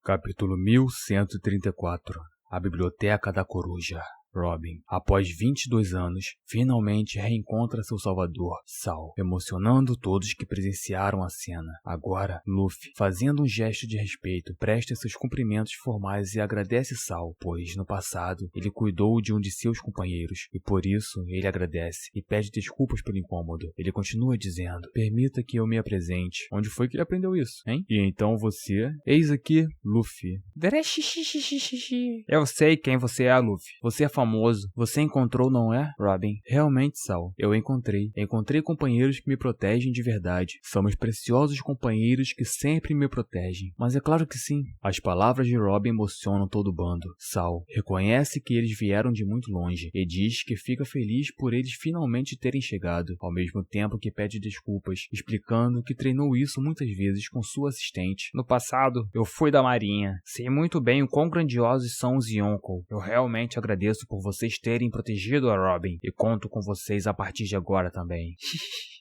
Capítulo 1134 A Biblioteca da Coruja. Robin, após 22 anos, finalmente reencontra seu salvador, Saul, emocionando todos que presenciaram a cena. Agora, Luffy, fazendo um gesto de respeito, presta seus cumprimentos formais e agradece Saul, pois, no passado, ele cuidou de um de seus companheiros, e por isso, ele agradece e pede desculpas pelo incômodo. Ele continua dizendo, permita que eu me apresente. Onde foi que ele aprendeu isso, hein? E então você, eis aqui, Luffy. Eu sei quem você é, Luffy. Você é famoso. Você encontrou, não é, Robin? Realmente, Saul. Eu encontrei. Encontrei companheiros que me protegem de verdade. Somos preciosos companheiros que sempre me protegem. Mas é claro que sim. As palavras de Robin emocionam todo o bando. Saul reconhece que eles vieram de muito longe e diz que fica feliz por eles finalmente terem chegado, ao mesmo tempo que pede desculpas, explicando que treinou isso muitas vezes com sua assistente. No passado, eu fui da Marinha. Sei muito bem o quão grandiosos são os Yonkou. Eu realmente agradeço por vocês terem protegido a Robin e conto com vocês a partir de agora também.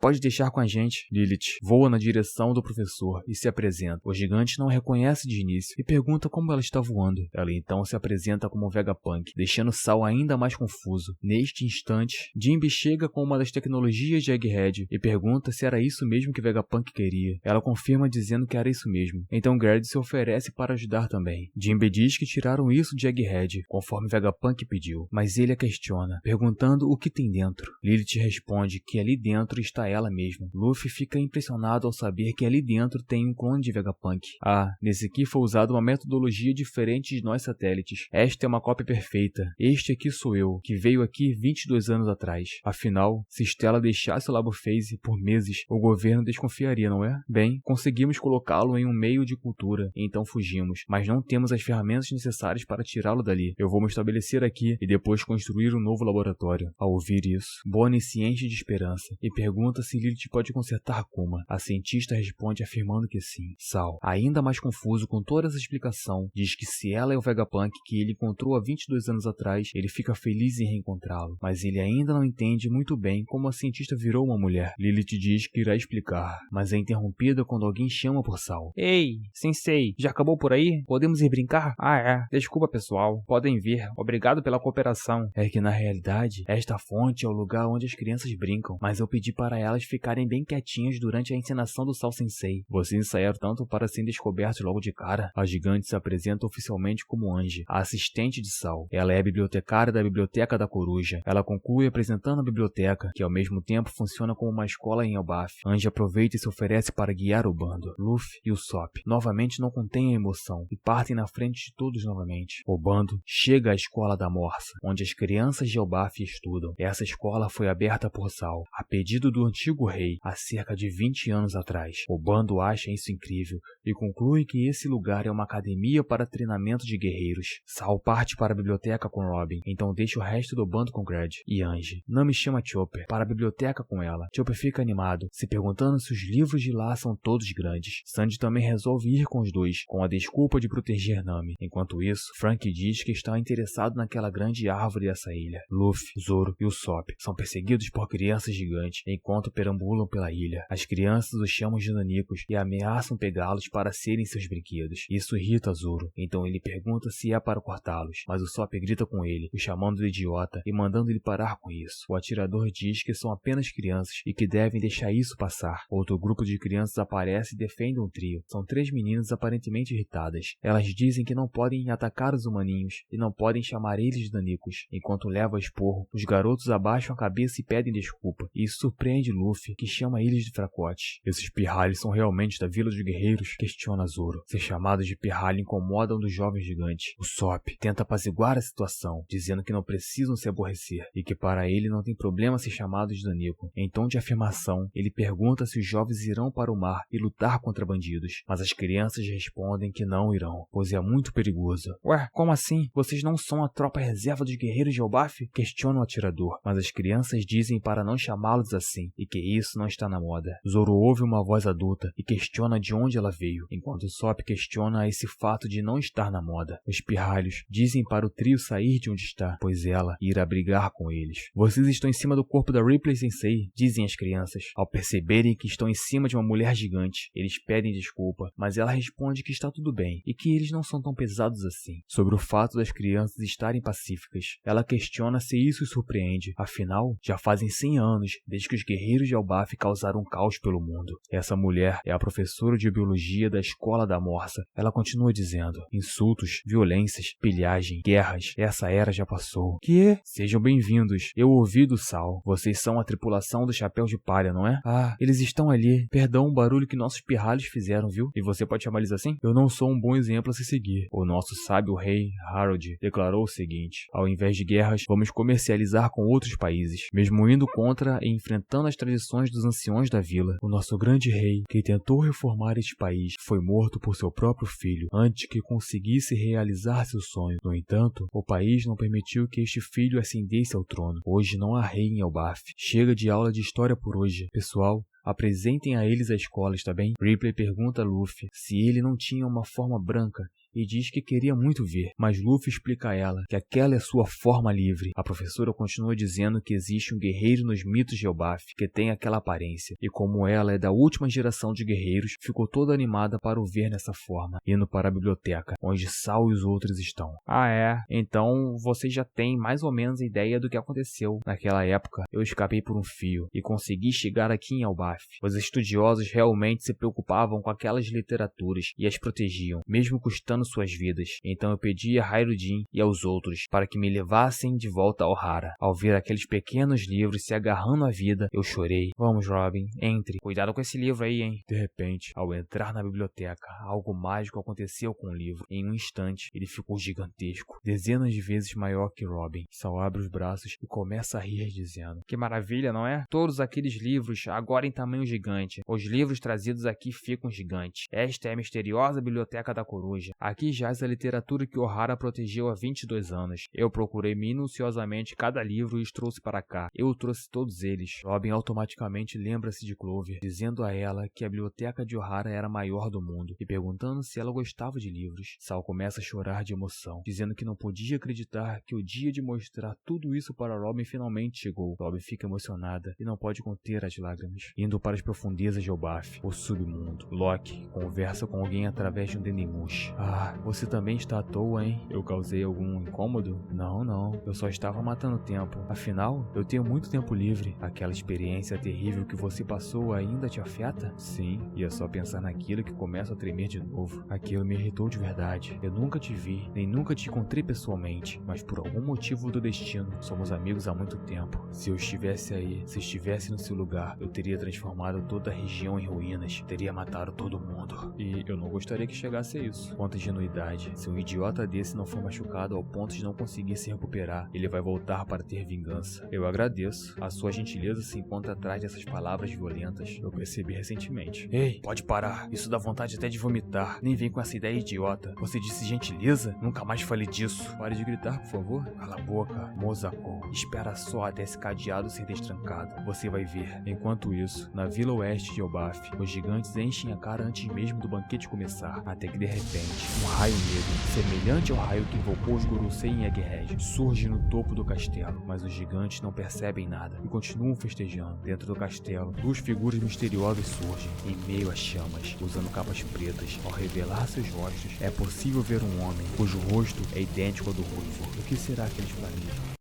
Pode deixar com a gente. Lilith voa na direção do professor e se apresenta. O gigante não a reconhece de início e pergunta como ela está voando. Ela então se apresenta como Vegapunk, deixando Saul ainda mais confuso. Neste instante, Jinbe chega com uma das tecnologias de Egghead e pergunta se era isso mesmo que Vegapunk queria. Ela confirma dizendo que era isso mesmo. Então Gerd se oferece para ajudar também. Jinbe diz que tiraram isso de Egghead, conforme Vegapunk pediu, mas ele a questiona, perguntando o que tem dentro. Lilith responde que ali dentro está ela mesma. Luffy fica impressionado ao saber que ali dentro tem um clone de Vegapunk. Nesse aqui foi usada uma metodologia diferente de nós satélites. Esta é uma cópia perfeita. Este aqui sou eu, que veio aqui 22 anos atrás. Afinal, se Stella deixasse o Labo Phase por meses, o governo desconfiaria, não é? Bem, conseguimos colocá-lo em um meio de cultura, então fugimos, mas não temos as ferramentas necessárias para tirá-lo dali. Eu vou me estabelecer aqui e depois construir um novo laboratório. Ao ouvir isso, Bonnie se enche de esperança e pergunta se Lilith pode consertar Akuma. A cientista responde afirmando que sim. Saul, ainda mais confuso com toda essa explicação, diz que se ela é o Vegapunk que ele encontrou há 22 anos atrás, ele fica feliz em reencontrá-lo, mas ele ainda não entende muito bem como a cientista virou uma mulher. Lilith diz que irá explicar, mas é interrompida quando alguém chama por Saul. Ei, Sensei, já acabou por aí? Podemos ir brincar? Desculpa pessoal, podem vir, obrigado pela cooperação. É que na realidade, esta fonte é o lugar onde as crianças brincam, mas eu pedi para elas ficarem bem quietinhas durante a encenação do Saul Sensei. Vocês ensaiaram tanto para serem descobertos logo de cara. A gigante se apresenta oficialmente como Angie, a assistente de Saul. Ela é a bibliotecária da Biblioteca da Coruja. Ela conclui apresentando a biblioteca, que ao mesmo tempo funciona como uma escola em Elbaf. Angie aproveita e se oferece para guiar o bando. Luffy e Usopp novamente não contêm a emoção e partem na frente de todos novamente. O bando chega à escola da Morsa, onde as crianças de Elbaf estudam. Essa escola foi aberta por Saul, a pedido do antigo rei, há cerca de 20 anos atrás. O bando acha isso incrível e conclui que esse lugar é uma academia para treinamento de guerreiros. Saul parte para a biblioteca com Robin, então deixa o resto do bando com Gerd e Angie. Nami chama Chopper para a biblioteca com ela. Chopper fica animado, se perguntando se os livros de lá são todos grandes. Sandy também resolve ir com os dois, com a desculpa de proteger Nami. Enquanto isso, Frank diz que está interessado naquela grande árvore dessa ilha. Luffy, Zoro e Usopp são perseguidos por crianças gigantes enquanto perambulam pela ilha. As crianças os chamam de nanicos e ameaçam pegá-los para serem seus brinquedos. Isso irrita Zoro, então ele pergunta se é para cortá-los, mas Usopp grita com ele, o chamando de idiota e mandando ele parar com isso. O atirador diz que são apenas crianças e que devem deixar isso passar. Outro grupo de crianças aparece e defende um trio. São 3 meninas aparentemente irritadas. Elas dizem que não podem atacar os humaninhos e não podem chamar eles de nanicos. Enquanto leva esporro, os garotos abaixam a cabeça e pedem desculpa. Isso surpreende Luffy, que chama eles de fracotes. Esses pirralhos são realmente da Vila dos Guerreiros? Questiona Zoro. Ser chamados de pirralho incomoda um dos jovens gigantes. Usopp tenta apaziguar a situação, dizendo que não precisam se aborrecer e que para ele não tem problema ser chamado de nanico. Em tom de afirmação, ele pergunta se os jovens irão para o mar e lutar contra bandidos, mas as crianças respondem que não irão, pois é muito perigoso. Ué, como assim? Vocês não são a tropa reserva reserva dos guerreiros de Elbaf? Questiona o atirador, mas as crianças dizem para não chamá-los assim, e que isso não está na moda. Zoro ouve uma voz adulta e questiona de onde ela veio, enquanto Sop questiona esse fato de não estar na moda. Os pirralhos dizem para o trio sair de onde está, pois ela irá brigar com eles. Vocês estão em cima do corpo da Ripley Sensei, dizem as crianças. Ao perceberem que estão em cima de uma mulher gigante, eles pedem desculpa, mas ela responde que está tudo bem e que eles não são tão pesados assim. Sobre o fato das crianças estarem pacíficas, ela questiona se isso os surpreende. Afinal, já fazem 100 anos desde que os guerreiros de Elbaf causaram um caos pelo mundo. Essa mulher é a professora de biologia da escola da Morsa. Ela continua dizendo: insultos, violências, pilhagem, guerras, essa era já passou. Que? Sejam bem-vindos. Eu ouvi do Sal. Vocês são a tripulação do Chapéu de Palha, não é? Ah, eles estão ali. Perdão o barulho que nossos pirralhos fizeram, viu? E você pode chamar eles assim? Eu não sou um bom exemplo a se seguir. O nosso sábio rei, Harold, declarou o seguinte: ao invés de guerras, vamos comercializar com outros países, mesmo indo contra e enfrentando as tradições dos anciões da vila. O nosso grande rei, que tentou reformar este país, foi morto por seu próprio filho, antes que conseguisse realizar seu sonho. No entanto, o país não permitiu que este filho ascendesse ao trono. Hoje não há rei em Elbaf. Chega de aula de história por hoje. Pessoal, apresentem a eles a escola, está bem? Ripley pergunta a Luffy se ele não tinha uma forma branca e diz que queria muito ver, mas Luffy explica a ela que aquela é sua forma livre. A professora continua dizendo que existe um guerreiro nos mitos de Elbaf que tem aquela aparência, e como ela é da última geração de guerreiros, ficou toda animada para o ver nessa forma, indo para a biblioteca, onde Sal e os outros estão. Ah é? Então você já tem mais ou menos ideia do que aconteceu. Naquela época, eu escapei por um fio e consegui chegar aqui em Elbaf. Os estudiosos realmente se preocupavam com aquelas literaturas e as protegiam, mesmo custando suas vidas. Então eu pedi a Hairudin e aos outros para que me levassem de volta ao Hara. Ao ver aqueles pequenos livros se agarrando à vida, eu chorei. Vamos, Robin, entre. Cuidado com esse livro aí, hein? De repente, ao entrar na biblioteca, algo mágico aconteceu com o livro. Em um instante, ele ficou gigantesco, dezenas de vezes maior que Robin. Sal abre os braços e começa a rir, dizendo: que maravilha, não é? Todos aqueles livros, agora em tamanho gigante. Os livros trazidos aqui ficam gigantes. Esta é a misteriosa biblioteca da coruja. Aqui jaz a literatura que Ohara protegeu há 22 anos. Eu procurei minuciosamente cada livro e os trouxe para cá. Eu trouxe todos eles. Robin automaticamente lembra-se de Clover, dizendo a ela que a biblioteca de Ohara era a maior do mundo e perguntando se ela gostava de livros. Sal começa a chorar de emoção, dizendo que não podia acreditar que o dia de mostrar tudo isso para Robin finalmente chegou. Robin fica emocionada e não pode conter as lágrimas. Indo para as profundezas de Elbaf, o submundo, Loki conversa com alguém através de um Dendemush. Ah, você também está à toa, hein? Eu causei algum incômodo? Não. Eu só estava matando tempo. Afinal, eu tenho muito tempo livre. Aquela experiência terrível que você passou ainda te afeta? Sim, e é só pensar naquilo que começo a tremer de novo. Aquilo me irritou de verdade. Eu nunca te vi, nem nunca te encontrei pessoalmente, mas por algum motivo do destino, somos amigos há muito tempo. Se eu estivesse aí, se estivesse no seu lugar, eu teria transformado toda a região em ruínas, teria matado todo mundo. E eu não gostaria que chegasse a isso. Quanta ingenuidade. Se um idiota desse não for machucado ao ponto de não conseguir se recuperar, ele vai voltar para ter vingança. Eu agradeço. A sua gentileza se encontra atrás dessas palavras violentas. Eu percebi recentemente. Ei, pode parar. Isso dá vontade até de vomitar. Nem vem com essa ideia idiota. Você disse gentileza? Nunca mais falei disso. Pare de gritar, por favor. Cala a boca, Mozako. Espera só até esse cadeado ser destrancado. Você vai ver. Enquanto isso, na vila oeste de Elbaf, os gigantes enchem a cara antes mesmo do banquete começar, até que de repente, um raio negro, semelhante ao raio que invocou os Gorosei em Egghead, surge no topo do castelo, mas os gigantes não percebem nada e continuam festejando. Dentro do castelo, duas figuras misteriosas surgem, em meio às chamas, usando capas pretas. Ao revelar seus rostos, é possível ver um homem, cujo rosto é idêntico ao do Ruivo. O que será que eles planejam?